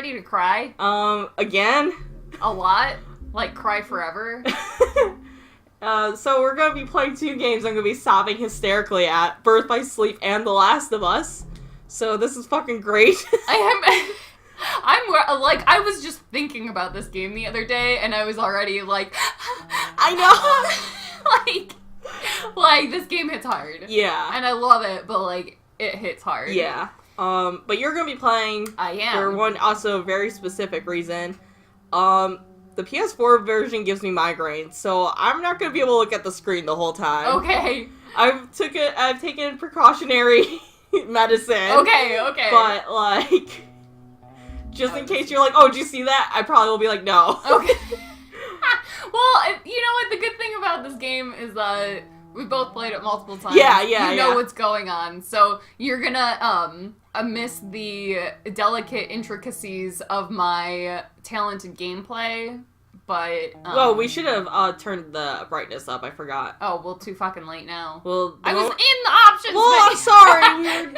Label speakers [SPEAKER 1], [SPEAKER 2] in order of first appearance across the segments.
[SPEAKER 1] ready to cry?
[SPEAKER 2] Again?
[SPEAKER 1] A lot? Like, cry forever?
[SPEAKER 2] So we're gonna be playing 2 games I'm gonna be sobbing hysterically at. Birth by Sleep and The Last of Us. So this is fucking great.
[SPEAKER 1] I was just thinking about this game the other day, and I was already like...
[SPEAKER 2] I
[SPEAKER 1] know! like, this game hits hard.
[SPEAKER 2] Yeah.
[SPEAKER 1] And I love it, but, like, it hits hard.
[SPEAKER 2] Yeah. But you're gonna be playing...
[SPEAKER 1] I am.
[SPEAKER 2] For one also very specific reason. The PS4 version gives me migraines, so I'm not gonna be able to look at the screen the whole time.
[SPEAKER 1] Okay.
[SPEAKER 2] I've taken precautionary medicine.
[SPEAKER 1] Okay.
[SPEAKER 2] But, like, just in case you're like, oh, did you see that? I probably will be like, no.
[SPEAKER 1] Okay. Well, you know what? The good thing about this game is that we both played it multiple times.
[SPEAKER 2] Yeah.
[SPEAKER 1] You know what's going on, so you're gonna, miss the delicate intricacies of my talented gameplay, but,
[SPEAKER 2] Well, we should have, turned the brightness up, I forgot.
[SPEAKER 1] Oh, well, too fucking late now.
[SPEAKER 2] Well,
[SPEAKER 1] I was in the options
[SPEAKER 2] Well,
[SPEAKER 1] menu.
[SPEAKER 2] I'm sorry.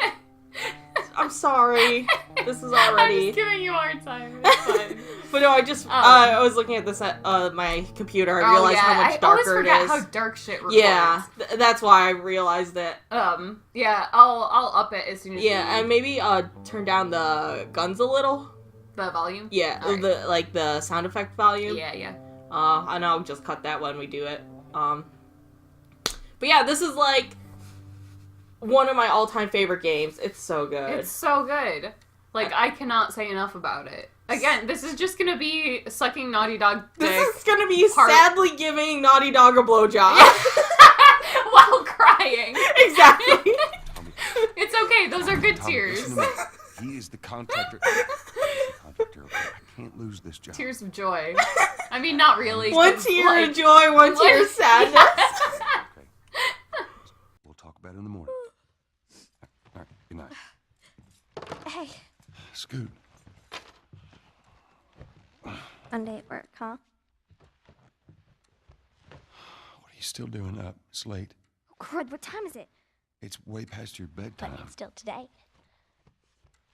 [SPEAKER 2] I'm sorry. This is already...
[SPEAKER 1] I'm just giving you a hard time. It's fine.
[SPEAKER 2] But no, I was looking at this at my computer. I realized how much darker it is.
[SPEAKER 1] I always forget how dark shit records.
[SPEAKER 2] Yeah, that's why I realized it.
[SPEAKER 1] Yeah, I'll up it as soon as
[SPEAKER 2] and maybe turn down the guns a little.
[SPEAKER 1] The volume?
[SPEAKER 2] Yeah,
[SPEAKER 1] right.
[SPEAKER 2] the sound effect volume.
[SPEAKER 1] Yeah.
[SPEAKER 2] I know, I'll just cut that when we do it. But yeah, this is like one of my all-time favorite games. It's so good.
[SPEAKER 1] It's so good. Like, I cannot say enough about it. Again, this is just gonna be sucking Naughty Dog dick.
[SPEAKER 2] This is gonna be sadly giving Naughty Dog a blowjob.
[SPEAKER 1] While crying.
[SPEAKER 2] Exactly.
[SPEAKER 1] It's okay, those are good tears.
[SPEAKER 3] He is the contractor. Okay. I can't lose this job.
[SPEAKER 1] Tears of joy. I mean, not really.
[SPEAKER 2] One tear of joy, one tear of sadness.
[SPEAKER 3] Okay. We'll talk about it in the morning. All right, good night.
[SPEAKER 4] Hey.
[SPEAKER 3] Scoot.
[SPEAKER 4] Monday at work, huh?
[SPEAKER 3] What are you still doing up? It's late.
[SPEAKER 4] Oh, crud, what time is it?
[SPEAKER 3] It's way past your
[SPEAKER 4] But
[SPEAKER 3] bedtime.
[SPEAKER 4] it's still today.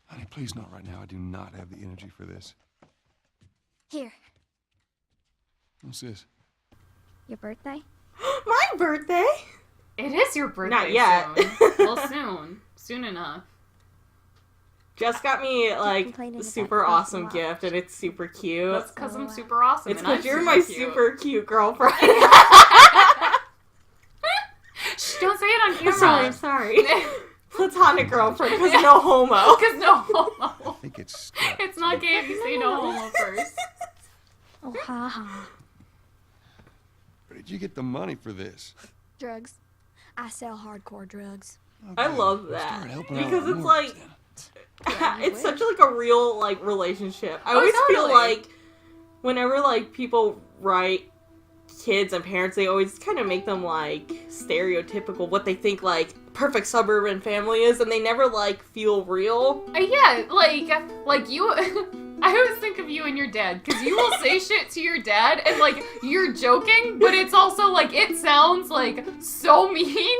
[SPEAKER 3] Honey, please not right now. I do not have the energy for this.
[SPEAKER 4] Here,
[SPEAKER 3] What's this?
[SPEAKER 4] your birthday?
[SPEAKER 2] My birthday?
[SPEAKER 1] It is your birthday.
[SPEAKER 2] Not yet.
[SPEAKER 1] Soon. Well, soon. Soon enough.
[SPEAKER 2] Jess got me, like,
[SPEAKER 4] complaining
[SPEAKER 2] a
[SPEAKER 4] about
[SPEAKER 2] super
[SPEAKER 4] it
[SPEAKER 2] awesome
[SPEAKER 4] a lot.
[SPEAKER 2] gift, and it's super cute.
[SPEAKER 1] That's because I'm super awesome.
[SPEAKER 2] It's
[SPEAKER 1] and I'm
[SPEAKER 2] because you're my
[SPEAKER 1] cute.
[SPEAKER 2] super cute girlfriend.
[SPEAKER 1] Shh, don't say it on camera.
[SPEAKER 2] I'm sorry. Platonic girlfriend, because no homo.
[SPEAKER 1] Because no
[SPEAKER 3] I
[SPEAKER 1] homo.
[SPEAKER 3] think it's...
[SPEAKER 1] It's not gay if you say no homo first.
[SPEAKER 4] Oh, ha.
[SPEAKER 3] Where did you get the money for this?
[SPEAKER 4] Drugs. I sell hardcore drugs.
[SPEAKER 2] I
[SPEAKER 3] Okay,
[SPEAKER 2] love
[SPEAKER 3] we'll
[SPEAKER 2] that.
[SPEAKER 3] start helping out
[SPEAKER 2] Because
[SPEAKER 3] with
[SPEAKER 2] it's
[SPEAKER 3] more
[SPEAKER 2] like...
[SPEAKER 3] then.
[SPEAKER 2] it's such like a real like relationship. I always feel
[SPEAKER 1] totally.
[SPEAKER 2] like whenever like people write kids and parents, they always kind of make them like stereotypical what they think like perfect suburban family is, and they never like feel real.
[SPEAKER 1] Yeah, like you. I always think of you and your dad, because you will say shit to your dad, and like you're joking, but it's also like it sounds like so mean.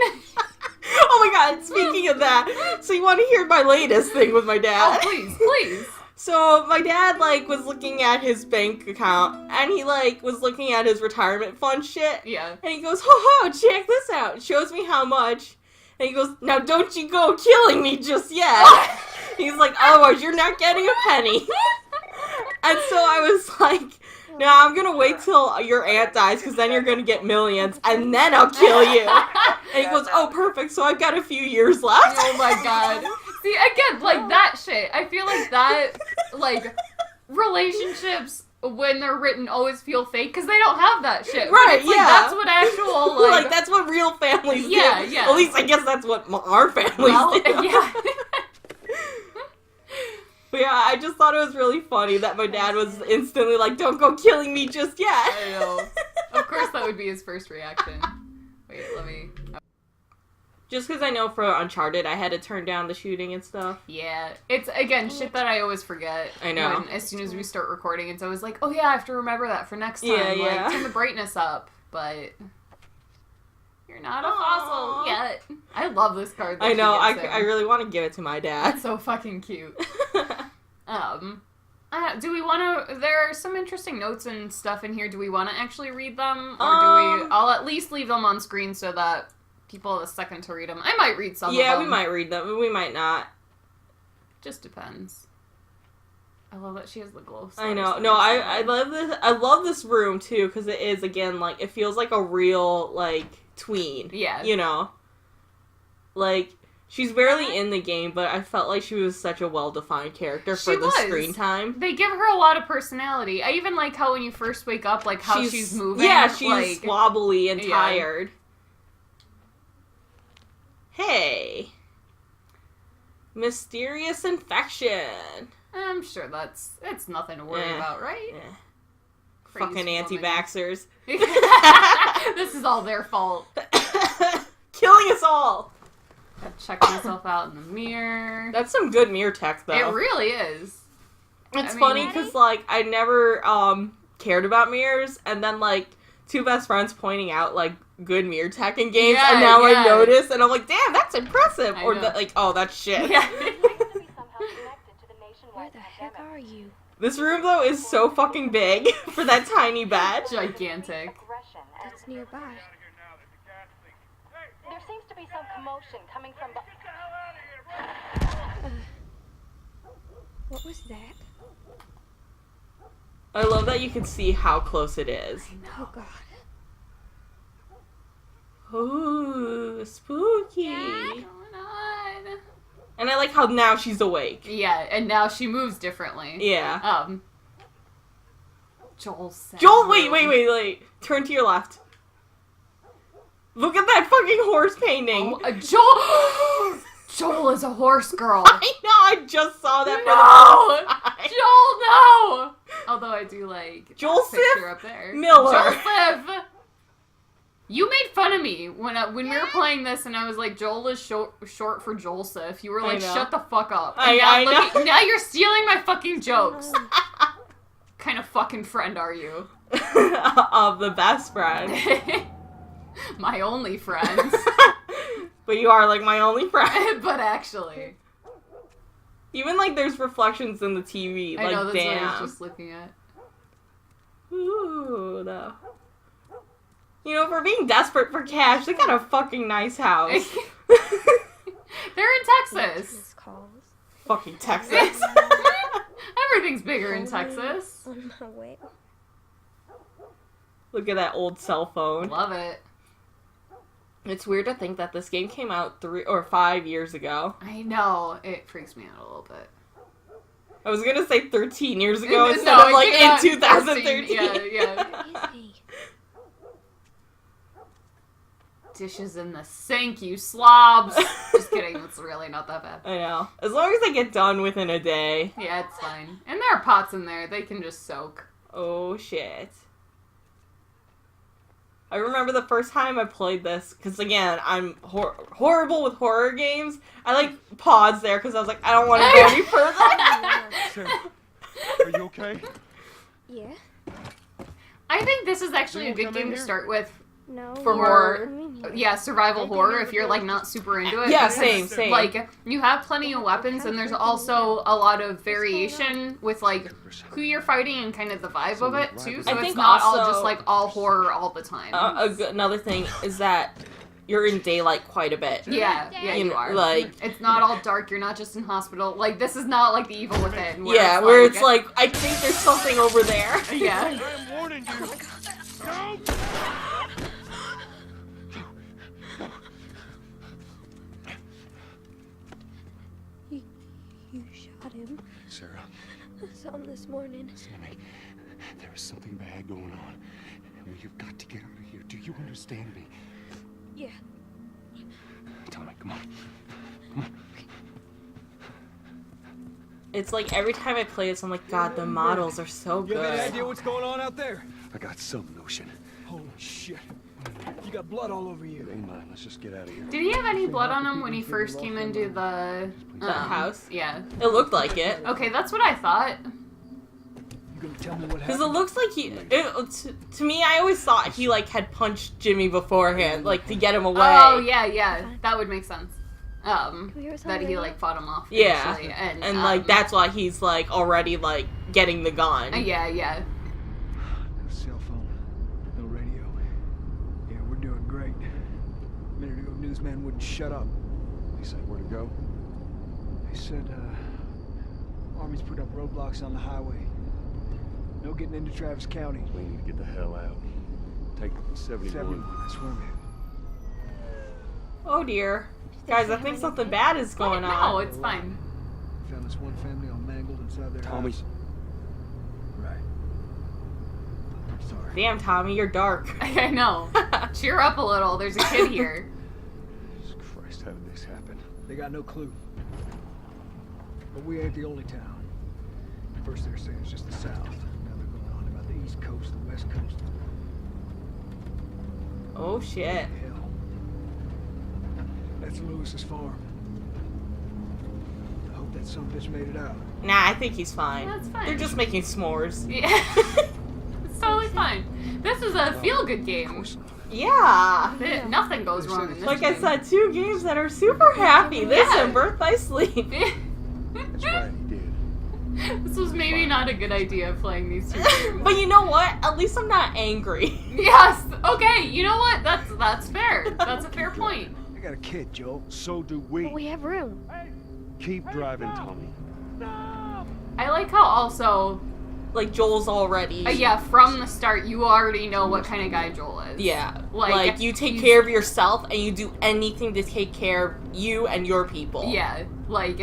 [SPEAKER 2] Oh my god, speaking of that, so you want to hear my latest thing with my dad?
[SPEAKER 1] Oh, please.
[SPEAKER 2] So my dad like was looking at his bank account, and he like was looking at his retirement fund shit.
[SPEAKER 1] Yeah.
[SPEAKER 2] And he goes, ho, check this out. Shows me how much. And he goes, now don't you go killing me just yet. He's like, otherwise you're not getting a penny. And so I was like, no, I'm gonna wait till your aunt dies, because then you're gonna get millions, and then I'll kill you. And he goes, oh, perfect, so I've got a few years left.
[SPEAKER 1] Oh my god. See, again, like that shit. I feel like that, like, relationships, when they're written, always feel fake, because they don't have that shit.
[SPEAKER 2] Right,
[SPEAKER 1] but it's like,
[SPEAKER 2] yeah.
[SPEAKER 1] that's what actual,
[SPEAKER 2] Like, that's what real families do.
[SPEAKER 1] Yeah, yeah.
[SPEAKER 2] At least I guess that's what our families do.
[SPEAKER 1] Yeah.
[SPEAKER 2] But yeah, I just thought it was really funny that my dad was instantly like, don't go killing me just yet.
[SPEAKER 1] I know. Of course that would be his first reaction. Wait, let me...
[SPEAKER 2] Just because I know for Uncharted, I had to turn down the shooting and stuff.
[SPEAKER 1] Yeah. It's, again, shit that I always forget.
[SPEAKER 2] I know.
[SPEAKER 1] As soon as we start recording, it's always like, oh yeah, I have to remember that for next time.
[SPEAKER 2] Yeah, yeah.
[SPEAKER 1] Like, turn the brightness up, but... You're not a fossil yet. I love this card that
[SPEAKER 2] I know,
[SPEAKER 1] she gets
[SPEAKER 2] I really want to give it to my dad.
[SPEAKER 1] That's so fucking cute. Do we want to? There are some interesting notes and stuff in here. Do we want to actually read them, or do we? I'll at least leave them on screen so that people have a second to read them. I might read some.
[SPEAKER 2] Yeah,
[SPEAKER 1] of them.
[SPEAKER 2] we might read them, but we might not.
[SPEAKER 1] Just depends. I love that she has the glow.
[SPEAKER 2] I know. No, I love this. I love this room too because it is again like it feels like a real like tween.
[SPEAKER 1] Yeah.
[SPEAKER 2] You know. Like. She's barely in the game, but I felt like she was such a well-defined character for the screen time.
[SPEAKER 1] They give her a lot of personality. I even like how when you first wake up, like how she's moving.
[SPEAKER 2] Yeah, she's
[SPEAKER 1] like,
[SPEAKER 2] wobbly and tired. Hey. Mysterious infection.
[SPEAKER 1] I'm sure it's nothing to worry about, right?
[SPEAKER 2] Yeah.
[SPEAKER 1] Crazy
[SPEAKER 2] Fucking
[SPEAKER 1] woman.
[SPEAKER 2] anti-vaxxers.
[SPEAKER 1] This is all their fault.
[SPEAKER 2] Killing us all.
[SPEAKER 1] Check myself out in the mirror.
[SPEAKER 2] That's some good mirror tech, though.
[SPEAKER 1] It really is.
[SPEAKER 2] It's funny because, like, I never cared about mirrors, and then, like, two best friends pointing out, like, good mirror tech in games, and now I notice, and I'm like, damn, that's impressive! Or, like, oh, that's shit.
[SPEAKER 1] Yeah.
[SPEAKER 4] Where the heck are you?
[SPEAKER 2] This room, though, is so fucking big for that tiny bed.
[SPEAKER 1] Gigantic.
[SPEAKER 4] It's nearby.
[SPEAKER 5] There seems to be some commotion coming from the...
[SPEAKER 4] What was that?
[SPEAKER 2] I love that you can see how close it is.
[SPEAKER 4] Oh god.
[SPEAKER 2] Ooh, spooky.
[SPEAKER 1] What's going on?
[SPEAKER 2] And I like how now she's awake.
[SPEAKER 1] Yeah, and now she moves differently.
[SPEAKER 2] Yeah.
[SPEAKER 1] Joel said...
[SPEAKER 2] Joel, wait. Turn to your left. Look at that fucking horse painting.
[SPEAKER 1] Joel! Joel is a horse girl.
[SPEAKER 2] I know, I just saw that
[SPEAKER 1] No!
[SPEAKER 2] for the first time.
[SPEAKER 1] Joel, no! Although I do like
[SPEAKER 2] Joel
[SPEAKER 1] that picture
[SPEAKER 2] Sif
[SPEAKER 1] up there.
[SPEAKER 2] Miller.
[SPEAKER 1] Joel Sif! You made fun of me when we were playing this and I was like, Joel is short for Joel Sif. You were like, shut the fuck up. And
[SPEAKER 2] I know.
[SPEAKER 1] Now you're stealing my fucking jokes. Kind of fucking friend are you?
[SPEAKER 2] Of the best friend.
[SPEAKER 1] My only friend.
[SPEAKER 2] But you are like my only friend.
[SPEAKER 1] But actually.
[SPEAKER 2] Even like there's reflections in the TV.
[SPEAKER 1] I
[SPEAKER 2] like,
[SPEAKER 1] know, that's
[SPEAKER 2] damn.
[SPEAKER 1] what I was just looking at.
[SPEAKER 2] Ooh, no. You know, for being desperate for cash, they got a fucking nice house.
[SPEAKER 1] They're in Texas.
[SPEAKER 4] This calls.
[SPEAKER 2] Fucking Texas.
[SPEAKER 1] Everything's bigger in Texas.
[SPEAKER 4] On my way.
[SPEAKER 2] Look at that old cell phone.
[SPEAKER 1] Love it.
[SPEAKER 2] It's weird to think that this game came out 3 or 5 years ago.
[SPEAKER 1] I know. It freaks me out a little bit.
[SPEAKER 2] I was gonna say 13 years ago
[SPEAKER 1] No,
[SPEAKER 2] instead of like
[SPEAKER 1] it
[SPEAKER 2] in
[SPEAKER 1] came out
[SPEAKER 2] 2013.
[SPEAKER 1] Yeah.
[SPEAKER 4] Where is he?
[SPEAKER 1] Dishes in the sink, you slobs. Just kidding. It's really not that bad.
[SPEAKER 2] I know. As long as they get done within a day.
[SPEAKER 1] Yeah, it's fine. And there are pots in there. They can just soak.
[SPEAKER 2] Oh shit. I remember the first time I played this, because again, I'm horrible with horror games. I like pause there, because I was like, I don't want to go any further.
[SPEAKER 3] Sarah, are you okay?
[SPEAKER 4] Yeah?
[SPEAKER 1] I think this is actually a
[SPEAKER 3] You
[SPEAKER 1] good
[SPEAKER 3] won't come
[SPEAKER 1] game
[SPEAKER 3] in
[SPEAKER 1] to
[SPEAKER 3] here?
[SPEAKER 1] start with.
[SPEAKER 4] No.
[SPEAKER 1] For more,
[SPEAKER 4] I'm in here.
[SPEAKER 1] yeah, survival horror if you're like not super into it.
[SPEAKER 2] Yeah,
[SPEAKER 1] because,
[SPEAKER 2] same.
[SPEAKER 1] Like, you have plenty of weapons and there's also a lot of variation with like who you're fighting and kind of the vibe of it too. So
[SPEAKER 2] I
[SPEAKER 1] it's
[SPEAKER 2] think
[SPEAKER 1] not all
[SPEAKER 2] also-
[SPEAKER 1] just like all horror all the time.
[SPEAKER 2] Another thing is that you're in daylight quite a bit.
[SPEAKER 1] Yeah, you are.
[SPEAKER 2] Like,
[SPEAKER 1] It's not all dark. You're not just in hospital. Like, this is not like The Evil Within.
[SPEAKER 2] where it's like, I think there's something over there.
[SPEAKER 1] Yeah.
[SPEAKER 3] I'm warning you. No!
[SPEAKER 4] You shot him.
[SPEAKER 3] Sarah,
[SPEAKER 4] I saw him this morning.
[SPEAKER 3] Sammy, there is something bad going on. You've got to get out of here. Do you understand me?
[SPEAKER 4] Yeah.
[SPEAKER 3] Tell me, come on. Come on.
[SPEAKER 2] It's like every time I play this, I'm like, God, the models are so
[SPEAKER 6] You have any
[SPEAKER 2] good.
[SPEAKER 6] idea what's going on out there?
[SPEAKER 3] I got some notion.
[SPEAKER 6] Holy shit. You got blood all over you.
[SPEAKER 3] It ain't mine. Let's just get out of here.
[SPEAKER 1] Did he have any blood on him when he first came into the
[SPEAKER 2] house?
[SPEAKER 1] Yeah.
[SPEAKER 2] It looked like it.
[SPEAKER 1] Okay, that's what I thought.
[SPEAKER 6] You gonna tell me what
[SPEAKER 2] Because
[SPEAKER 6] happened?
[SPEAKER 2] it looks like to me, I always thought he, like, had punched Jimmy beforehand, like, to get him away.
[SPEAKER 1] Oh, yeah, that would make sense. that he like fought him off.
[SPEAKER 2] Yeah,
[SPEAKER 1] actually,
[SPEAKER 2] and like that's why he's like already like getting the gun.
[SPEAKER 1] Yeah.
[SPEAKER 6] No cell phone, no radio. Yeah, we're doing great. A minute ago, newsman wouldn't shut up.
[SPEAKER 3] He said where to go?
[SPEAKER 6] They said, Army's put up roadblocks on the highway. No getting into Travis County.
[SPEAKER 3] We need to get the hell out. Take 71.
[SPEAKER 6] 71, that's where I'm
[SPEAKER 2] Oh dear, guys, I think something bad is going
[SPEAKER 1] No,
[SPEAKER 2] on.
[SPEAKER 1] it's fine.
[SPEAKER 6] at. Found this one family all mangled inside their
[SPEAKER 3] Tommy.
[SPEAKER 6] house. Right. I'm sorry.
[SPEAKER 2] Damn, Tommy, you're dark.
[SPEAKER 1] I know. Cheer up a little. There's a kid here.
[SPEAKER 3] Jesus Christ, how did this happen?
[SPEAKER 6] They got no clue. But we ain't the only town. First they were saying it's just the south. Now they're going on about the east coast, the west coast.
[SPEAKER 2] Oh shit.
[SPEAKER 6] Hell. That's Lewis's farm. I hope that son of a bitch made it out.
[SPEAKER 2] Nah, I think he's fine.
[SPEAKER 1] That's fine.
[SPEAKER 2] They're just making s'mores.
[SPEAKER 1] Yeah. It's totally fine. This is a feel-good game.
[SPEAKER 2] Yeah.
[SPEAKER 1] Nothing goes wrong in this
[SPEAKER 2] Like
[SPEAKER 1] game.
[SPEAKER 2] I said, 2 games that are super happy. This
[SPEAKER 1] Yeah.
[SPEAKER 2] and Birth by Sleep.
[SPEAKER 3] That's right, he did.
[SPEAKER 1] This was maybe not a good idea playing these 2 games.
[SPEAKER 2] But you know what? At least I'm not angry.
[SPEAKER 1] Yes. Okay. You know what? That's fair. That's a fair point.
[SPEAKER 6] I got a kid, Joe.
[SPEAKER 3] So do we.
[SPEAKER 4] But we have room.
[SPEAKER 3] Keep driving, Tommy.
[SPEAKER 1] I like how also,
[SPEAKER 2] Like Joel's already.
[SPEAKER 1] yeah, from the start you already know what kind of guy Joel is.
[SPEAKER 2] Yeah.
[SPEAKER 1] Like,
[SPEAKER 2] Like you take
[SPEAKER 1] he's-
[SPEAKER 2] care of yourself and you do anything to take care of you and your people.
[SPEAKER 1] Yeah. Like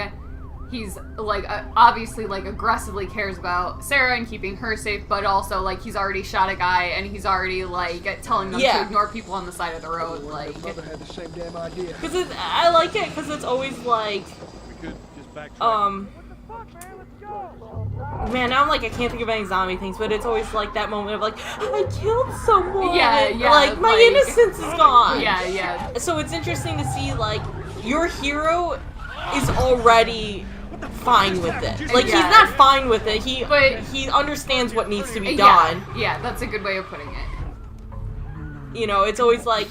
[SPEAKER 1] he's like obviously like aggressively cares about Sarah and keeping her safe, but also like he's already shot a guy and he's already like telling them to
[SPEAKER 2] Yeah.
[SPEAKER 1] ignore people on the side of the road. Like
[SPEAKER 6] Their mother had the same damn idea.
[SPEAKER 2] Because I like it because it's always like,
[SPEAKER 3] We could just backtrack.
[SPEAKER 2] man, now I'm like, I can't think of any zombie things, but it's always like that moment of like, I killed someone.
[SPEAKER 1] Yeah, yeah,
[SPEAKER 2] Like, my
[SPEAKER 1] like-
[SPEAKER 2] innocence is gone.
[SPEAKER 1] yeah.
[SPEAKER 2] So it's interesting to see, like, your hero is already fine with it. Like,
[SPEAKER 1] Yeah.
[SPEAKER 2] he's not fine with it.
[SPEAKER 1] But-
[SPEAKER 2] he understands what needs to be
[SPEAKER 1] Yeah,
[SPEAKER 2] done.
[SPEAKER 1] yeah, that's a good way of putting it.
[SPEAKER 2] You know, it's always like,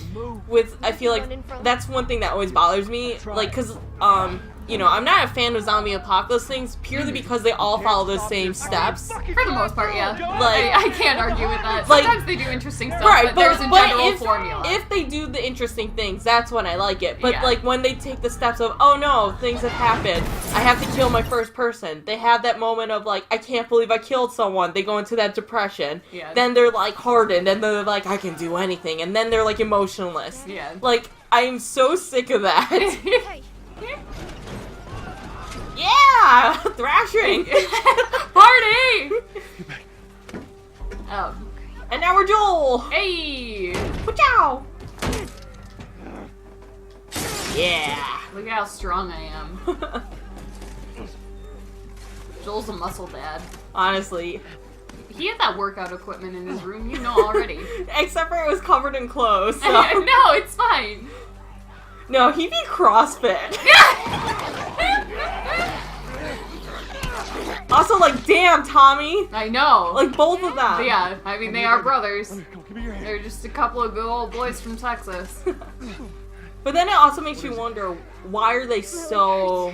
[SPEAKER 2] I feel like that's one thing that always bothers me. Like, because, you know, I'm not a fan of zombie apocalypse things purely because they all follow the same steps.
[SPEAKER 1] For the most part, yeah.
[SPEAKER 2] Like-
[SPEAKER 1] I can't argue with that.
[SPEAKER 2] Like-
[SPEAKER 1] Sometimes they do interesting stuff,
[SPEAKER 2] Right,
[SPEAKER 1] but there's a general
[SPEAKER 2] if,
[SPEAKER 1] formula.
[SPEAKER 2] if they do the interesting things, that's when I like it. But
[SPEAKER 1] Yeah.
[SPEAKER 2] like when they take the steps of, oh no, things have happened, I have to kill my first person. They have that moment of like, I can't believe I killed someone. They go into that depression.
[SPEAKER 1] Yeah.
[SPEAKER 2] Then they're like hardened, and they're like, I can do anything. And then they're like emotionless.
[SPEAKER 1] Yeah.
[SPEAKER 2] Like, I'm so sick of that.
[SPEAKER 4] Hey,
[SPEAKER 2] Yeah, thrashing.
[SPEAKER 1] Party!
[SPEAKER 2] And now we're Joel.
[SPEAKER 1] Hey!
[SPEAKER 2] Ciao. Yeah.
[SPEAKER 1] Look at how strong I am. Joel's a muscle dad.
[SPEAKER 2] Honestly.
[SPEAKER 1] He had that workout equipment in his room, you know already.
[SPEAKER 2] Except for it was covered in clothes. So.
[SPEAKER 1] No, it's fine.
[SPEAKER 2] No, he be CrossFit. Also, like, damn, Tommy.
[SPEAKER 1] I know.
[SPEAKER 2] Like, both of them.
[SPEAKER 1] Yeah, I mean, they are brothers.
[SPEAKER 3] Come, give me your hand.
[SPEAKER 1] They're just a couple of good old boys from Texas.
[SPEAKER 2] But then it also makes you wonder, why are they so...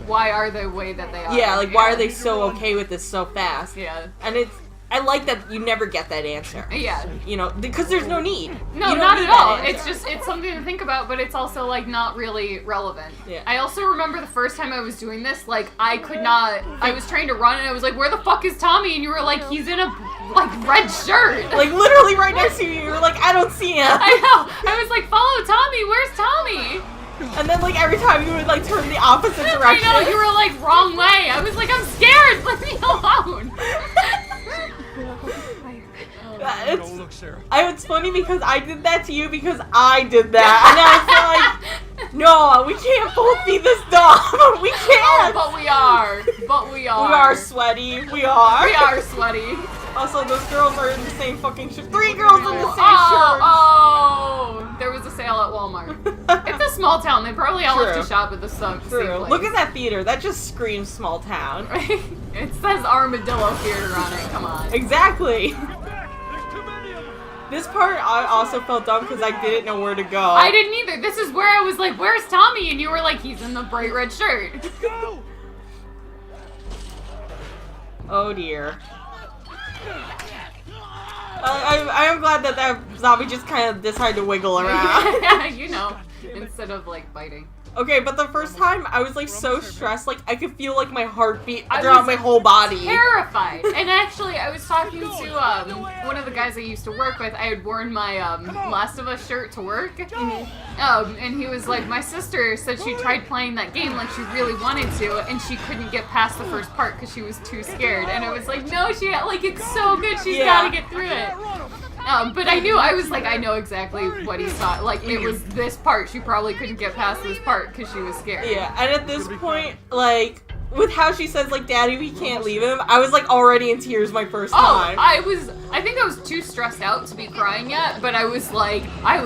[SPEAKER 1] Why are they the way that they are?
[SPEAKER 2] Yeah, like, why are they so okay with this so fast?
[SPEAKER 1] Yeah.
[SPEAKER 2] And it's... I like that you never get that answer.
[SPEAKER 1] Yeah.
[SPEAKER 2] You know, because there's no need.
[SPEAKER 1] No,
[SPEAKER 2] You don't
[SPEAKER 1] not
[SPEAKER 2] need
[SPEAKER 1] at all.
[SPEAKER 2] that answer.
[SPEAKER 1] It's just, it's something to think about, but it's also, like, not really relevant.
[SPEAKER 2] Yeah.
[SPEAKER 1] I also remember the first time I was doing this, like, I could not, I was trying to run and I was like, where the fuck is Tommy? And you were like, he's in a, like, red shirt.
[SPEAKER 2] Like, literally right next to you, you were like, I don't see him.
[SPEAKER 1] I know. I was like, follow Tommy. Where's Tommy?
[SPEAKER 2] And then, like, every time you would, like, turn the opposite
[SPEAKER 1] I
[SPEAKER 2] direction.
[SPEAKER 1] know, you were like, wrong way. I was like, I'm scared. Let me alone.
[SPEAKER 2] It's,
[SPEAKER 3] Don't look, Sarah.
[SPEAKER 2] it's funny because I did that to you because I did that. And I was like, no, we can't both be this dumb. We can't.
[SPEAKER 1] But we are. But we are.
[SPEAKER 2] We are sweaty. We are.
[SPEAKER 1] We are sweaty.
[SPEAKER 2] Also, those girls are in the same fucking shirt. 3 girls in the same shirt.
[SPEAKER 1] Oh, there was a sale at Walmart. It's a small town. They probably all have
[SPEAKER 2] True.
[SPEAKER 1] to shop at the same
[SPEAKER 2] True.
[SPEAKER 1] place.
[SPEAKER 2] Look at that theater. That just screams small town.
[SPEAKER 1] It says Armadillo Theater on it. Come on.
[SPEAKER 2] Exactly.
[SPEAKER 3] There's too many of them.
[SPEAKER 2] This part I also felt dumb because I didn't know where to go.
[SPEAKER 1] I didn't either. This is where I was like, where's Tommy? And you were like, he's in the bright red shirt.
[SPEAKER 6] Go!
[SPEAKER 2] Oh dear. I am glad that that zombie just kind of decided to wiggle around.
[SPEAKER 1] Yeah, you know, instead of like biting.
[SPEAKER 2] Okay, but the first time I was like so stressed, like I could feel like my heartbeat
[SPEAKER 1] I
[SPEAKER 2] throughout
[SPEAKER 1] was
[SPEAKER 2] my whole body.
[SPEAKER 1] Terrified. And actually, I was talking to one of the guys I used to work with. I had worn my Last of Us shirt to work. And he was like, my sister said she tried playing that game like she really wanted to, and she couldn't get past the first part because she was too scared. And I was like, no, like it's so good. She's gotta get through it. But I knew, I was like, I know exactly what he thought. Like, it was this part. She probably couldn't get past this part because she was scared.
[SPEAKER 2] Yeah, and at this point, like, with how she says, like, Daddy, we can't leave him, I was, like, already in tears my first time.
[SPEAKER 1] I think I was too stressed out to be crying yet, but I was like,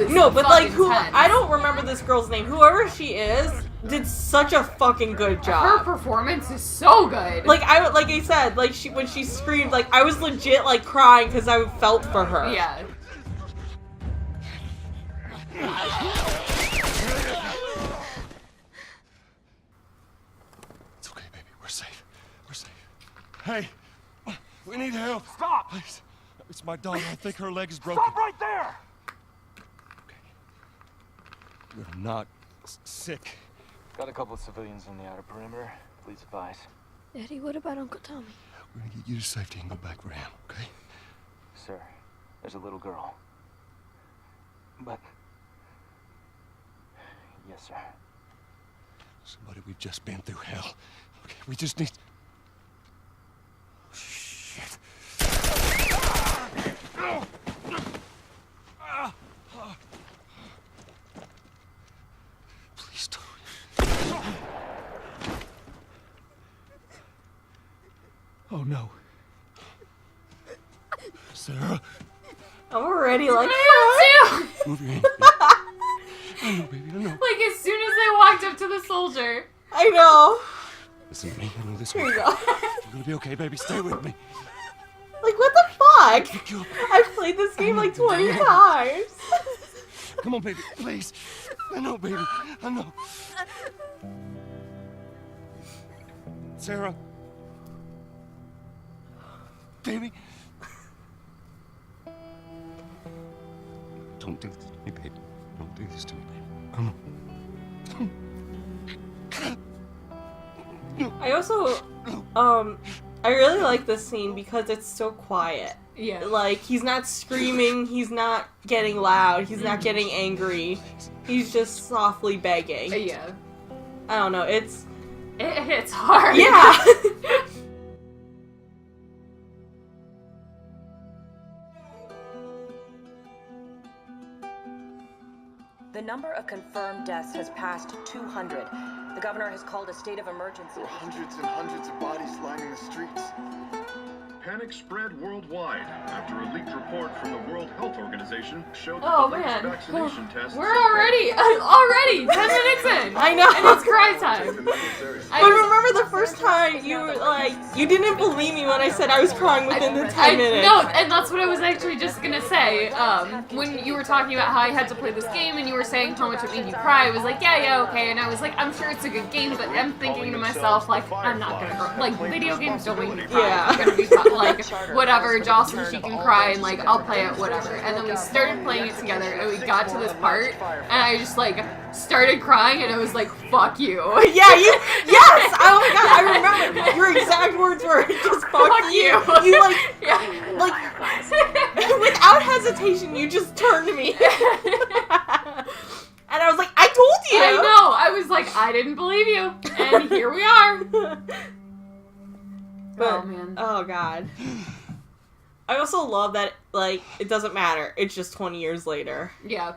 [SPEAKER 2] No, but, like,
[SPEAKER 1] tense.
[SPEAKER 2] I don't remember this girl's name. Whoever she is did such a fucking good job.
[SPEAKER 1] Her performance is so good.
[SPEAKER 2] Like I said, like when she screamed, like I was legit like crying because I felt for her.
[SPEAKER 1] Yeah.
[SPEAKER 3] It's okay, baby. We're safe. We're safe. Hey, we need help.
[SPEAKER 6] Stop!
[SPEAKER 3] Please. It's my daughter. I think her leg is broken.
[SPEAKER 6] Stop right there!
[SPEAKER 3] You're not sick.
[SPEAKER 7] Got a couple of civilians on the outer perimeter. Please advise.
[SPEAKER 4] Daddy, what about Uncle Tommy?
[SPEAKER 3] We're gonna get you to safety and go back for him, okay?
[SPEAKER 7] Sir, there's a little girl. But... Yes, sir.
[SPEAKER 3] Somebody, we've just been through hell. Okay, we just need... Shit. Please don't. Oh no. Sarah,
[SPEAKER 2] I'm already like,
[SPEAKER 1] I am too.
[SPEAKER 3] move your hand. I know, baby, I know.
[SPEAKER 1] Like as soon as they walked up to the soldier.
[SPEAKER 2] I know.
[SPEAKER 3] Listen to me, I know this
[SPEAKER 2] Here
[SPEAKER 3] one.
[SPEAKER 2] you go.
[SPEAKER 3] You're gonna be okay, baby. Stay with me.
[SPEAKER 2] Like what the fuck?
[SPEAKER 3] Pick you up.
[SPEAKER 2] I've played this game like 20 times.
[SPEAKER 3] Come on, baby, please. I know, baby. I know. Sarah. Baby. Don't do this to me, baby. Don't do this to me, baby. Come on.
[SPEAKER 2] I also, I really like this scene because it's so quiet.
[SPEAKER 1] Yeah.
[SPEAKER 2] Like, he's not screaming, he's not getting loud, he's not getting angry. He's just softly begging.
[SPEAKER 1] Yeah.
[SPEAKER 2] I don't know, it's...
[SPEAKER 1] It hits hard.
[SPEAKER 2] Yeah!
[SPEAKER 8] The number of confirmed deaths has passed 200. The governor has called a state of emergency.
[SPEAKER 9] There are hundreds and hundreds of bodies lining the streets.
[SPEAKER 10] Panic spread worldwide after a leaked report from the World Health Organization showed that
[SPEAKER 1] Oh
[SPEAKER 10] the latest
[SPEAKER 1] man.
[SPEAKER 10] vaccination tests
[SPEAKER 1] We're already 10 minutes in.
[SPEAKER 2] I know.
[SPEAKER 1] And it's cry time.
[SPEAKER 2] But remember the first time you were like, you didn't believe me when I said I was crying within the 10 minutes.
[SPEAKER 1] No, and that's what I was actually just gonna say. When you were talking about how I had to play this game and you were saying how much it made you cry, I was like, yeah, okay. And I was like, I'm sure it's a good game, but I'm thinking to myself, like, I'm not gonna cry. Like, video games don't make me cry.
[SPEAKER 2] Yeah.
[SPEAKER 1] I'm gonna be like, whatever, Jocelyn, she can cry, and like, I'll play it, whatever. And then we started playing it together, and we got to this part, and I just like started crying, and I was like, fuck you.
[SPEAKER 2] Yeah, yes! Oh my god, I remember. Your exact words were just fuck you. You like,
[SPEAKER 1] Yeah.
[SPEAKER 2] like, without hesitation, you just turned to me. And I was like, I told you!
[SPEAKER 1] I know, I was like, I didn't believe you, and here we are.
[SPEAKER 2] But,
[SPEAKER 1] Oh man.
[SPEAKER 2] oh god. I also love that, like, it doesn't matter. It's just 20 years later.
[SPEAKER 1] Yeah.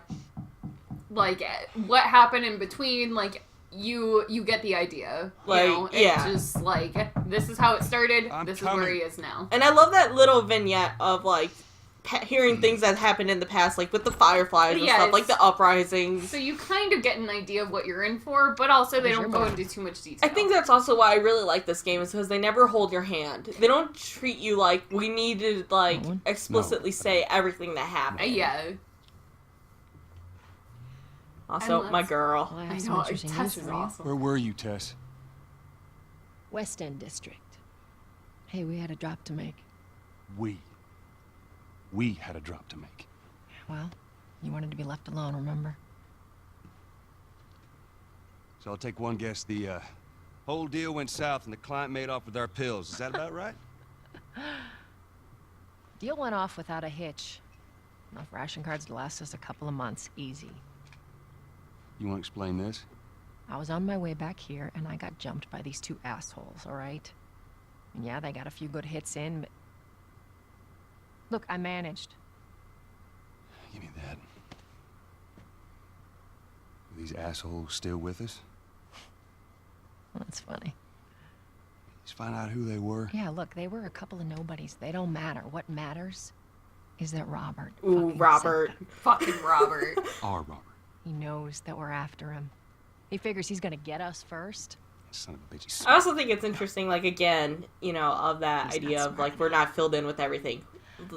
[SPEAKER 1] Like, what happened in between, like, you get the idea.
[SPEAKER 2] Like,
[SPEAKER 1] you know?
[SPEAKER 2] yeah.
[SPEAKER 1] It's just, like, this is how it started,
[SPEAKER 3] I'm
[SPEAKER 1] this is
[SPEAKER 3] coming.
[SPEAKER 1] where he is now.
[SPEAKER 2] And I love that little vignette of, like, hearing things that happened in the past, like with the Fireflies and stuff, like the uprisings.
[SPEAKER 1] So you kind of get an idea of what you're in for, but also they don't go into too much detail.
[SPEAKER 2] I think that's also why I really like this game, is because they never hold your hand. They don't treat you like we need to, like, explicitly say everything that happened.
[SPEAKER 1] Yeah.
[SPEAKER 2] Also, my girl.
[SPEAKER 4] Well, I
[SPEAKER 1] I
[SPEAKER 4] have
[SPEAKER 1] know,
[SPEAKER 4] some interesting news
[SPEAKER 1] Tess
[SPEAKER 4] for
[SPEAKER 1] is
[SPEAKER 4] you.
[SPEAKER 1] awesome.
[SPEAKER 3] Where were you, Tess?
[SPEAKER 4] West End District. Hey, we had a drop to make.
[SPEAKER 3] We had a drop to make.
[SPEAKER 4] Well, you wanted to be left alone, remember?
[SPEAKER 3] So I'll take one guess. The whole deal went south and the client made off with our pills. Is that about right?
[SPEAKER 4] Deal went off without a hitch. Enough ration cards to last us a couple of months, easy.
[SPEAKER 3] You want to explain this?
[SPEAKER 4] I was on my way back here, and I got jumped by these two assholes, all right? And yeah, they got a few good hits in, but... Look, I managed.
[SPEAKER 3] Give me that. Are these assholes still with us?
[SPEAKER 4] That's funny.
[SPEAKER 3] Just find out who they were.
[SPEAKER 4] Yeah, look, they were a couple of nobodies. They don't matter. What matters is that Robert...
[SPEAKER 2] Ooh,
[SPEAKER 4] fucking
[SPEAKER 2] Robert.
[SPEAKER 4] sent them.
[SPEAKER 1] Fucking Robert.
[SPEAKER 3] Our Robert.
[SPEAKER 4] He knows that we're after him. He figures he's gonna get us first.
[SPEAKER 3] Son of a bitch. He's
[SPEAKER 2] I also think it's interesting, like, again, you know, of that
[SPEAKER 4] He's
[SPEAKER 2] idea
[SPEAKER 4] not
[SPEAKER 2] of, like,
[SPEAKER 4] smart.
[SPEAKER 2] we're not filled in with everything.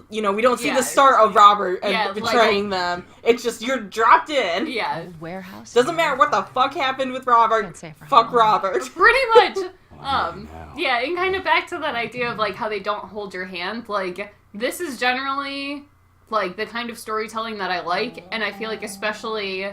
[SPEAKER 2] You know, we don't see
[SPEAKER 1] Yeah.
[SPEAKER 2] the start of Robert and
[SPEAKER 1] Yeah,
[SPEAKER 2] betraying them. It's just, you're dropped in.
[SPEAKER 1] Yeah.
[SPEAKER 4] Old warehouse.
[SPEAKER 2] Doesn't matter what the fuck happened with Robert.
[SPEAKER 4] Can't say for how
[SPEAKER 2] Fuck
[SPEAKER 4] long.
[SPEAKER 2] Robert.
[SPEAKER 1] Pretty much.
[SPEAKER 3] now.
[SPEAKER 1] Yeah, and kind of back to that idea of, like, how they don't hold your hand. Like, this is generally, like, the kind of storytelling that I like, and I feel like especially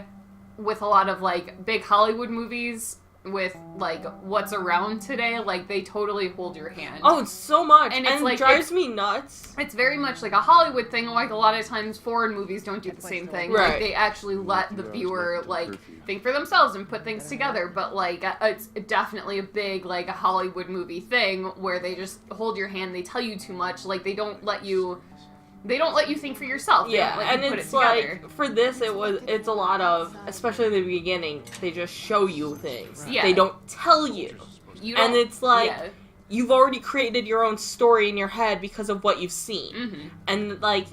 [SPEAKER 1] with a lot of, like, big Hollywood movies with, like, what's around today, like, they totally hold your hand.
[SPEAKER 2] Oh, it's so much.
[SPEAKER 1] And
[SPEAKER 2] And,
[SPEAKER 1] it's
[SPEAKER 2] it
[SPEAKER 1] like-
[SPEAKER 2] drives me nuts.
[SPEAKER 1] It's very much like a Hollywood thing, like a lot of times foreign movies don't do the same thing.
[SPEAKER 2] Right.
[SPEAKER 1] Like, they actually let the viewer, like, think for themselves and put things together, but, like, it's definitely a big, like, a Hollywood movie thing where they just hold your hand, they tell you too much, like, they don't let you think for yourself. They
[SPEAKER 2] Yeah,
[SPEAKER 1] don't let
[SPEAKER 2] and
[SPEAKER 1] you put
[SPEAKER 2] it's
[SPEAKER 1] it together.
[SPEAKER 2] like, for this, it's a lot of, especially in the beginning, they just show you things.
[SPEAKER 1] Yeah.
[SPEAKER 2] They don't tell you.
[SPEAKER 1] You
[SPEAKER 2] And
[SPEAKER 1] don't-
[SPEAKER 2] it's like,
[SPEAKER 1] yeah.
[SPEAKER 2] you've already created your own story in your head because of what you've seen.
[SPEAKER 1] Mhm.
[SPEAKER 2] And, like,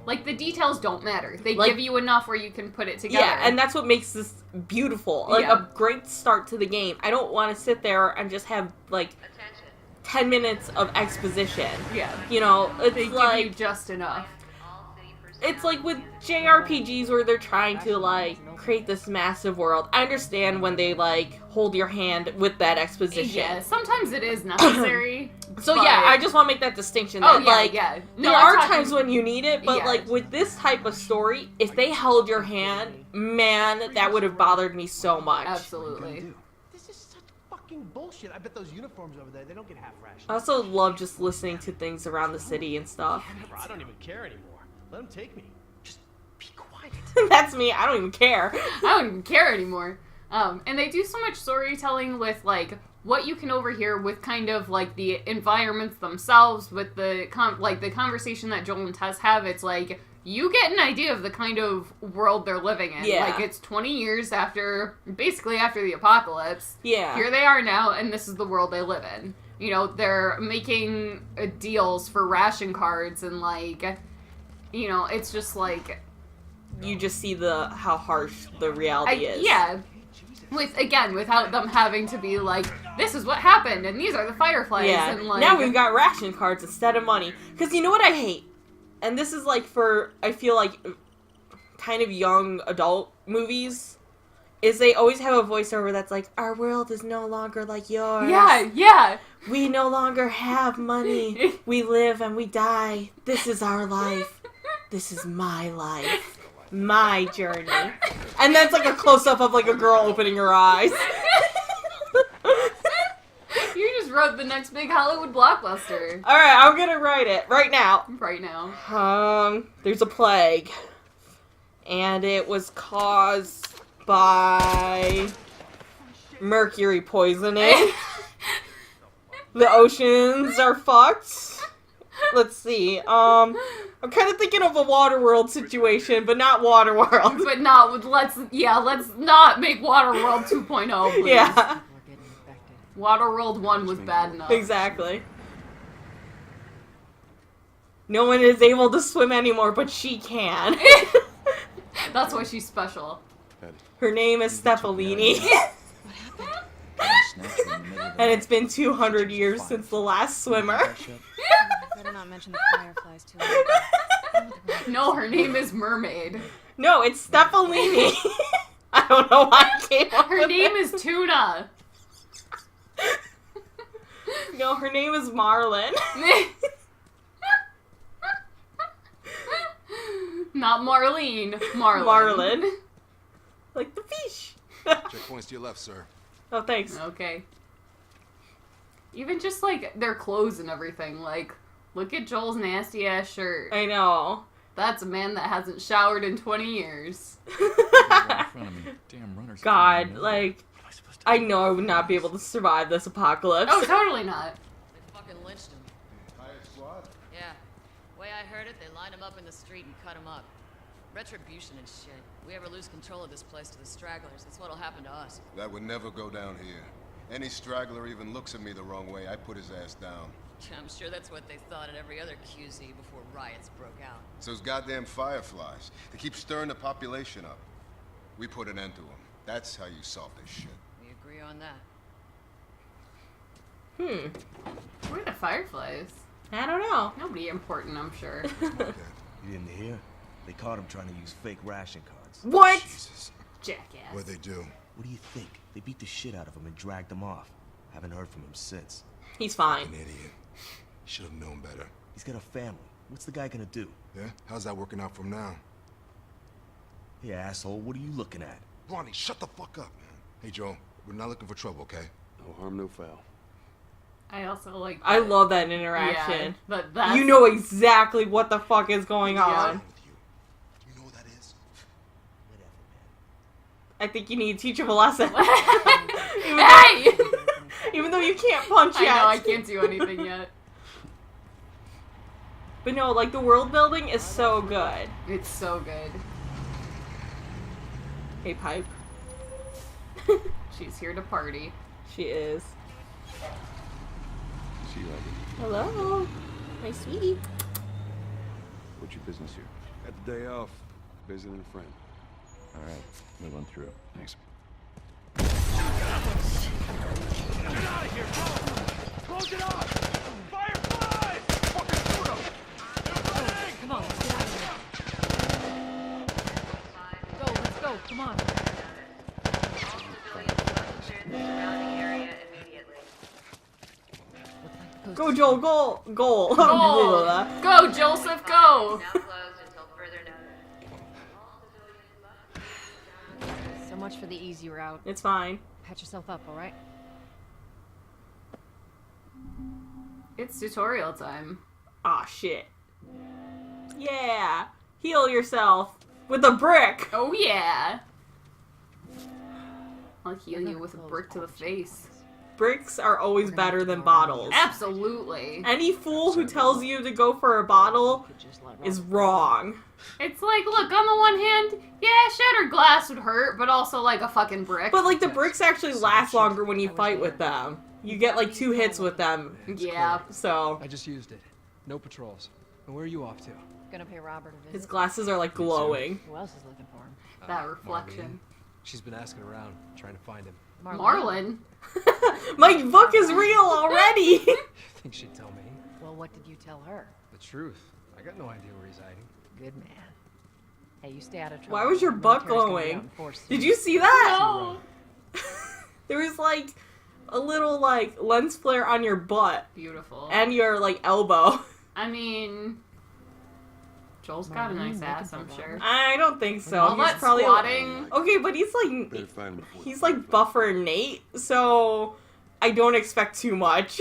[SPEAKER 1] Like, the details don't matter. They
[SPEAKER 2] Like-
[SPEAKER 1] give you enough where you can put it together.
[SPEAKER 2] yeah, and that's what makes this beautiful. Like,
[SPEAKER 1] Yeah.
[SPEAKER 2] a great start to the game. I don't want to sit there and just have, like, 10 minutes of exposition.
[SPEAKER 1] Yeah.
[SPEAKER 2] You know, it's
[SPEAKER 1] They give
[SPEAKER 2] like...
[SPEAKER 1] you just enough.
[SPEAKER 2] It's like with JRPGs where they're trying to, like, create this massive world. I understand when they, like, hold your hand with that exposition.
[SPEAKER 1] Yeah, sometimes it is necessary.
[SPEAKER 2] So
[SPEAKER 1] but-
[SPEAKER 2] yeah, I just want to make that distinction.
[SPEAKER 1] Oh,
[SPEAKER 2] That,
[SPEAKER 1] yeah,
[SPEAKER 2] like,
[SPEAKER 1] yeah. No,
[SPEAKER 2] there
[SPEAKER 1] I'm
[SPEAKER 2] are
[SPEAKER 1] talking-
[SPEAKER 2] times when you need it, but
[SPEAKER 1] Yeah.
[SPEAKER 2] like with this type of story, if they held your hand, man, that would have bothered me so much.
[SPEAKER 1] Absolutely.
[SPEAKER 11] This is such fucking bullshit. I bet those uniforms over there, they don't get half rations.
[SPEAKER 2] I also love just listening to things around the city and stuff.
[SPEAKER 11] I don't even care anymore. Let them take me. Just be quiet.
[SPEAKER 2] That's me. I don't even care.
[SPEAKER 1] I don't even care anymore. And they do so much storytelling with, like, what you can overhear with kind of, like, the environments themselves, with the, the conversation that Joel and Tess have. It's like, you get an idea of the kind of world they're living in.
[SPEAKER 2] Yeah.
[SPEAKER 1] Like, it's 20 years basically after the apocalypse.
[SPEAKER 2] Yeah.
[SPEAKER 1] Here they are now, and this is the world they live in. You know, they're making deals for ration cards, and, like, you know, it's just, like...
[SPEAKER 2] You just see how harsh the reality is.
[SPEAKER 1] Yeah. Without them having to be like, this is what happened, and these are the Fireflies,
[SPEAKER 2] Yeah.
[SPEAKER 1] and like...
[SPEAKER 2] Now we've got ration cards instead of money. Because you know what I hate? And this is like for, I feel like, kind of young adult movies, is they always have a voiceover that's like, our world is no longer like yours.
[SPEAKER 1] Yeah.
[SPEAKER 2] We no longer have money. We live and we die. This is our life. This is my life. My journey. And that's like a close-up of like a girl opening her eyes.
[SPEAKER 1] You just wrote the next big Hollywood blockbuster.
[SPEAKER 2] Alright, I'm gonna write it right now.
[SPEAKER 1] Right now.
[SPEAKER 2] There's a plague. And it was caused by mercury poisoning. The oceans are fucked. Let's see. I'm kind of thinking of a Waterworld situation, but not Waterworld.
[SPEAKER 1] But not, let's not make Waterworld 2.0, please.
[SPEAKER 2] Yeah.
[SPEAKER 1] Waterworld 1 was bad enough.
[SPEAKER 2] Exactly. No one is able to swim anymore, but she can.
[SPEAKER 1] That's why she's special.
[SPEAKER 2] Her name is Stephanie. And it's been 200 years since the last swimmer.
[SPEAKER 12] Better not mention the fireflies too much.
[SPEAKER 1] No, her name is Mermaid.
[SPEAKER 2] No, it's Stephanie. I don't know why I came up
[SPEAKER 1] Her
[SPEAKER 2] with
[SPEAKER 1] name
[SPEAKER 2] it.
[SPEAKER 1] is Tuna.
[SPEAKER 2] No, her name is Marlin.
[SPEAKER 1] Not Marlene. Marlin.
[SPEAKER 2] Marlin. Like the fish.
[SPEAKER 3] Checkpoints to your left, sir.
[SPEAKER 2] Oh, thanks.
[SPEAKER 1] Okay. Even just like their clothes and everything. Like, look at Joel's nasty ass shirt.
[SPEAKER 2] I know.
[SPEAKER 1] That's a man that hasn't showered in 20 years.
[SPEAKER 2] God, like, I know I would not be able to survive this apocalypse.
[SPEAKER 1] Oh, totally not.
[SPEAKER 13] They fucking lynched him.
[SPEAKER 9] Entire squad?
[SPEAKER 13] Yeah. Way I heard it, they lined him up in the street and cut him up. Retribution and shit. We ever lose control of this place to the stragglers, that's what'll happen to us.
[SPEAKER 3] That would never go down here. Any straggler even looks at me the wrong way, I put his ass down.
[SPEAKER 13] I'm sure that's what they thought at every other QZ before riots broke out.
[SPEAKER 3] It's those goddamn fireflies. They keep stirring the population up. We put an end to them. That's how you solve this shit.
[SPEAKER 13] We agree on that.
[SPEAKER 1] Where are the fireflies?
[SPEAKER 2] I don't know.
[SPEAKER 1] Nobody important, I'm sure.
[SPEAKER 11] You didn't hear? They caught him trying to use fake ration cards.
[SPEAKER 2] What?
[SPEAKER 3] Jesus.
[SPEAKER 1] Jackass.
[SPEAKER 3] What'd they do?
[SPEAKER 11] What do you think? They beat the shit out of him and dragged him off. Haven't heard from him since.
[SPEAKER 2] He's fine.
[SPEAKER 3] An idiot. Should have known better.
[SPEAKER 11] He's got a family. What's the guy gonna do?
[SPEAKER 3] Yeah? How's that working out for him now?
[SPEAKER 11] Hey, asshole, what are you looking at?
[SPEAKER 3] Ronnie, shut the fuck up, man. Hey, Joe, we're not looking for trouble, okay?
[SPEAKER 14] No harm, no foul.
[SPEAKER 1] I also like.
[SPEAKER 2] I love that interaction.
[SPEAKER 1] Yeah, but that's...
[SPEAKER 2] You know exactly what the fuck is going on.
[SPEAKER 3] You know what that is?
[SPEAKER 2] I think you need to teach him a lesson.
[SPEAKER 1] Hey!
[SPEAKER 2] Even though you can't punch
[SPEAKER 1] I
[SPEAKER 2] yet.
[SPEAKER 1] know, I can't do anything yet.
[SPEAKER 2] But no, like, the world building is so good.
[SPEAKER 1] It's so good.
[SPEAKER 2] Hey, Pipe.
[SPEAKER 1] She's here to party.
[SPEAKER 2] She is.
[SPEAKER 14] See you later.
[SPEAKER 2] Hello. My sweetie.
[SPEAKER 14] What's your business here?
[SPEAKER 3] Got the day off. Visiting a friend.
[SPEAKER 14] All right, move on through. Thanks.
[SPEAKER 10] Get out of here! Close it off! Fireflies! Fucking shoot 'em!
[SPEAKER 4] Come on, let's get out of here. Go, let's go, come on.
[SPEAKER 2] Go, Joel, goal! Goal!
[SPEAKER 1] Go! Go, Joseph, go!
[SPEAKER 4] So much for the easy route.
[SPEAKER 2] It's fine.
[SPEAKER 4] Patch yourself up, alright?
[SPEAKER 1] It's tutorial time.
[SPEAKER 2] Aw, shit. Yeah! Heal yourself! With a brick!
[SPEAKER 1] Oh, yeah! I'll heal you with a brick to the face.
[SPEAKER 2] Bricks are always better than bottles.
[SPEAKER 1] Absolutely.
[SPEAKER 2] Any fool who tells you to go for a bottle is wrong.
[SPEAKER 1] It's like, look, on the one hand, yeah, shattered glass would hurt, but also like a fucking brick.
[SPEAKER 2] But like the bricks actually last longer when you fight with them. You get like 2 hits with them.
[SPEAKER 1] Yeah.
[SPEAKER 2] So
[SPEAKER 6] I just used it. No patrols. And where are you off to?
[SPEAKER 4] Gonna pay Robert a visit.
[SPEAKER 2] his glasses are like glowing.
[SPEAKER 4] Who else is looking for him?
[SPEAKER 1] That reflection.
[SPEAKER 6] She's been asking around, trying to find him.
[SPEAKER 1] Marlin.
[SPEAKER 2] My book is real already!
[SPEAKER 6] Think she'd tell me?
[SPEAKER 4] Well, what did you tell her?
[SPEAKER 6] The truth. I got no idea where he's hiding.
[SPEAKER 4] Good man. Hey, you stay out of trouble.
[SPEAKER 2] Why was your
[SPEAKER 4] The
[SPEAKER 2] butt
[SPEAKER 4] military's gonna be out
[SPEAKER 2] glowing?
[SPEAKER 4] in force
[SPEAKER 2] Did
[SPEAKER 4] soon.
[SPEAKER 2] you see that?
[SPEAKER 1] No.
[SPEAKER 2] There was like a little like lens flare on your butt.
[SPEAKER 1] Beautiful.
[SPEAKER 2] And your like elbow.
[SPEAKER 1] I mean, Joel's got a
[SPEAKER 4] Marlene,
[SPEAKER 1] nice
[SPEAKER 4] looking
[SPEAKER 1] ass,
[SPEAKER 4] for
[SPEAKER 1] I'm
[SPEAKER 4] Robert.
[SPEAKER 1] sure.
[SPEAKER 2] I don't think so.
[SPEAKER 1] All
[SPEAKER 2] He's
[SPEAKER 1] that
[SPEAKER 2] probably
[SPEAKER 1] squatting.
[SPEAKER 2] okay, but he's like
[SPEAKER 14] Better find him before
[SPEAKER 2] he's like buffer Nate, so I don't expect too much.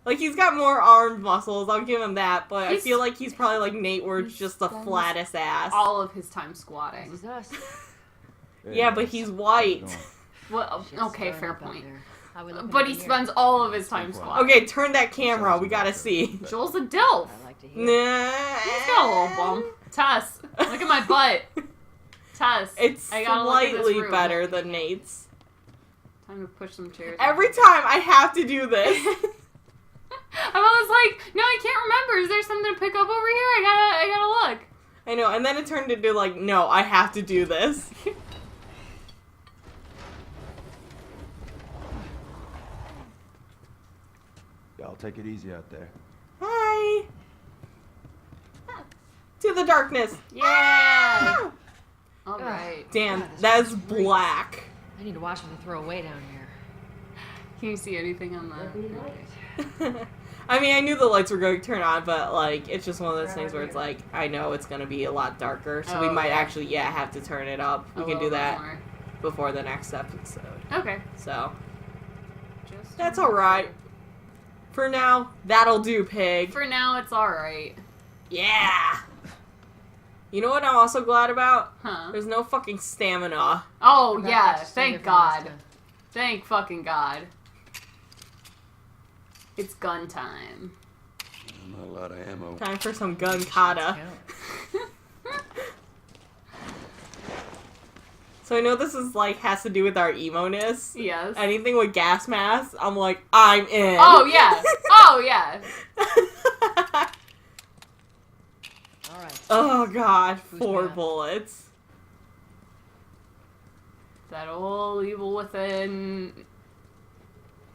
[SPEAKER 2] Like he's got more arm muscles, I'll give him that, but I
[SPEAKER 1] He's-
[SPEAKER 2] feel like he's probably like Nate, where it's just the
[SPEAKER 1] spends
[SPEAKER 2] flattest ass.
[SPEAKER 1] All of his time squatting.
[SPEAKER 4] This is us.
[SPEAKER 2] Yeah, but he's white.
[SPEAKER 1] Well,
[SPEAKER 4] Shit's
[SPEAKER 1] okay,
[SPEAKER 4] stirring
[SPEAKER 1] fair
[SPEAKER 4] up out
[SPEAKER 1] point.
[SPEAKER 4] there. How we looking
[SPEAKER 1] But
[SPEAKER 4] up
[SPEAKER 1] he
[SPEAKER 4] in here?
[SPEAKER 1] spends all of his time squatting.
[SPEAKER 2] Okay, turn that camera. We gotta see.
[SPEAKER 1] Joel's a dilf.
[SPEAKER 4] I like to hear.
[SPEAKER 2] Nah.
[SPEAKER 1] He's got a little bump. Tess, look at my butt. Tess,
[SPEAKER 2] It's
[SPEAKER 1] I gotta look at this
[SPEAKER 2] slightly
[SPEAKER 1] room.
[SPEAKER 2] better than Nate's.
[SPEAKER 1] Time to push some chairs.
[SPEAKER 2] Every time I have to do this.
[SPEAKER 1] I'm almost like, no, I can't remember. Is there something to pick up over here? I gotta look.
[SPEAKER 2] I know, and then it turned into like, no, I have to do this.
[SPEAKER 14] Y'all take it easy out there.
[SPEAKER 2] Hi. To the darkness.
[SPEAKER 1] Yeah.
[SPEAKER 2] Ah!
[SPEAKER 1] All right.
[SPEAKER 2] Damn, that's black.
[SPEAKER 4] I need to watch what they throw away down here.
[SPEAKER 1] Can you see anything on the...
[SPEAKER 2] I mean, I knew the lights were going to turn on, but, like, it's just one of those things where it's like, I know it's going to be a lot darker, so we might actually, have to turn it up. We can do that before the next episode.
[SPEAKER 1] Okay.
[SPEAKER 2] So, that's alright. For now, that'll do, pig.
[SPEAKER 1] For now, it's alright.
[SPEAKER 2] Yeah! You know what I'm also glad about?
[SPEAKER 1] Huh?
[SPEAKER 2] There's no fucking stamina.
[SPEAKER 1] Oh, yeah. Thank God. Thank fucking God. It's gun time.
[SPEAKER 14] Not a lot of ammo.
[SPEAKER 2] Time for some gun kata. So I know this is like has to do with our emo-ness.
[SPEAKER 1] Yes.
[SPEAKER 2] Anything with gas masks, I'm like, I'm in.
[SPEAKER 1] Oh yeah. Oh yeah.
[SPEAKER 4] Alright.
[SPEAKER 2] Oh god, 4 bullets.
[SPEAKER 1] That old evil within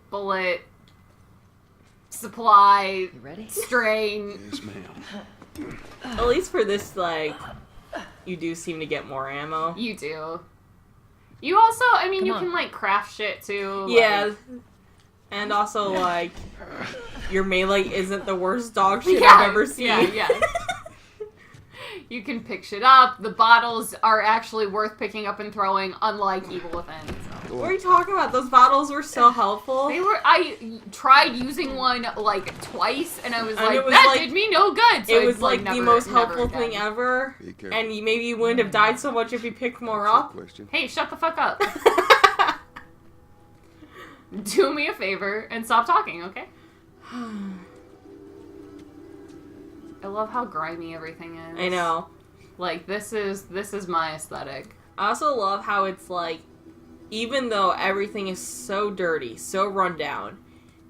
[SPEAKER 1] bullet supply strain.
[SPEAKER 14] Yes, ma'am.
[SPEAKER 2] At least for this, like, you do seem to get more ammo.
[SPEAKER 1] You do. You also, I mean, you can like craft shit too.
[SPEAKER 2] Yeah.
[SPEAKER 1] Like...
[SPEAKER 2] And also, like, your melee isn't the worst dog shit I've ever seen.
[SPEAKER 1] Yeah. You can pick shit up. The bottles are actually worth picking up and throwing, unlike Evil Within. So.
[SPEAKER 2] What are you talking about? Those bottles were so helpful.
[SPEAKER 1] They were. I tried using one like twice, and I was
[SPEAKER 2] and
[SPEAKER 1] like,
[SPEAKER 2] it was
[SPEAKER 1] that
[SPEAKER 2] like,
[SPEAKER 1] did me no good. So
[SPEAKER 2] it was like
[SPEAKER 1] never,
[SPEAKER 2] the most
[SPEAKER 1] never
[SPEAKER 2] helpful
[SPEAKER 1] again.
[SPEAKER 2] thing ever. And maybe you wouldn't have died so much if you picked more up.
[SPEAKER 1] Hey, shut the fuck up. Do me a favor and stop talking, okay? I love how grimy everything is.
[SPEAKER 2] I know.
[SPEAKER 1] Like, this is my aesthetic.
[SPEAKER 2] I also love how it's like, even though everything is so dirty, so run down,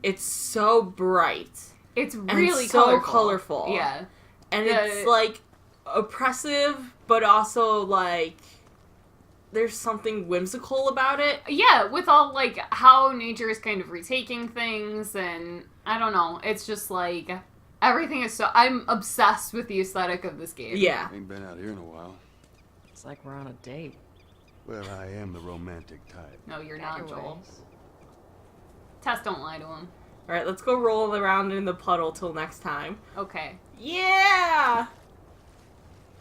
[SPEAKER 2] it's so bright.
[SPEAKER 1] It's really
[SPEAKER 2] and so
[SPEAKER 1] colorful. Yeah.
[SPEAKER 2] And it's like oppressive, but also like there's something whimsical about it.
[SPEAKER 1] Yeah, with all like how nature is kind of retaking things, and I don't know. It's just like everything is so. I'm obsessed with the aesthetic of this game.
[SPEAKER 2] Yeah.
[SPEAKER 14] Ain't been out here in a while.
[SPEAKER 4] It's like we're on a date.
[SPEAKER 14] Well, I am the romantic type.
[SPEAKER 1] No, you're not, Joel. Tess, don't lie to him.
[SPEAKER 2] Alright, let's go roll around in the puddle till next time.
[SPEAKER 1] Okay.
[SPEAKER 2] Yeah!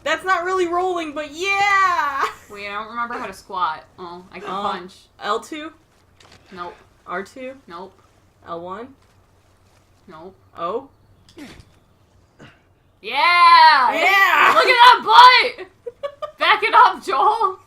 [SPEAKER 2] That's not really rolling, but yeah!
[SPEAKER 1] Wait, I don't remember how to squat. Oh, I can punch.
[SPEAKER 2] L2?
[SPEAKER 1] Nope.
[SPEAKER 2] R2?
[SPEAKER 1] Nope.
[SPEAKER 2] L1?
[SPEAKER 1] Nope.
[SPEAKER 2] O?
[SPEAKER 1] Yeah!
[SPEAKER 2] Yeah!
[SPEAKER 1] Look at that butt! Back it up, Joel!